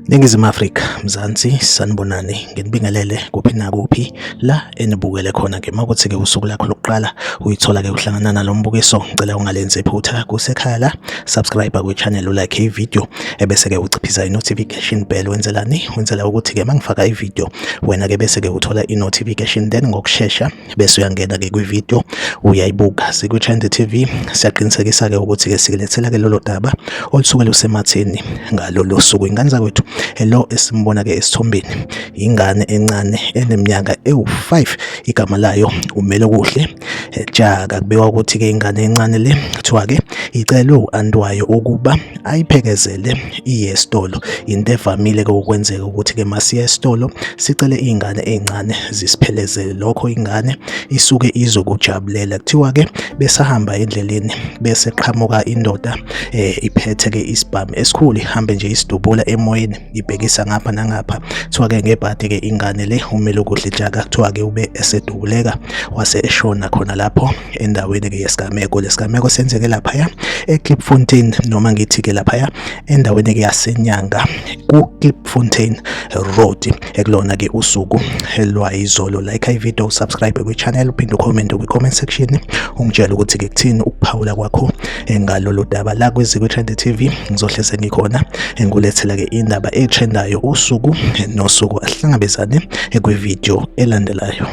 Ningizimu Afrika, Mzansi, sanibonani, nginibingelele kuphi nakuphi la enibukele khona ke makuthi-ke usuku lakho lokuqala uyithola-ke uhlangana nalo mbukiso, ngicela ungalenzi iphutha kusekhaya la, subscribe kwi-channel, ulike ivideo ebese-ke uciphiza i-notification bell. Wenzelani? Wenzela ukuthi-ke mangifaka ivideo wena-ke bese-ke uthola i-notification, then ngokushesha bese uyangena-ke kwivideo uyayibuka. Sikwi-Trend TV siyaqinisekisa-ke ukuthi-ke sikulethela-ke lolo daba olusuke lusematheni ngalolo suku. Ingane zakwethu hello esimbona-ke esithombeni ingane encane eneminyaka ewu-5, igama layo Umelokuhle Jaka. Kubekwa ukuthi-ke ingane encane le kuthiwa-ke icelwe u-anti wayo ukuba ayiphekezele iye esitolo. Into evamile-ke ukwenzeka ukuthi-ke masiya esitolo sicele iy'ngane ey'ncane zisiphelezele lokho, ingane isuke izokujabulela. Kuthiwa-ke besahamba endleleni bese qhamuka indoda iphethe-ke isibhamu esikhulu, ihambe nje isidubula emoyeni ibhekisa ngapha nangapha. Kuthiwa-ke ngebhadi-ke ingane le Umelokuhle Jaka kuthiwa-ke ube esedubuleka wase eshona khona lapho endaweni-ke yesigameko. Lesigameko senzeke laphaya eKlipfontein, noma ngithi-ke laphaya endaweni-ke yaseNyanga ku-Klipfontein Road, ekulona-ke usuku lwayizolo. Like ivideo, subscribe kwi-channel, uphinde ucommente kwi-comment section ungitshela ukuthi-ke kuthini ukuphawula kwakho ngalolu daba. La kwi-Trend TV ngizohleze ngikhona ngulethela-ke indaba etrendayo usuku nosuku, asihlangabezane kwivideo elandelayo.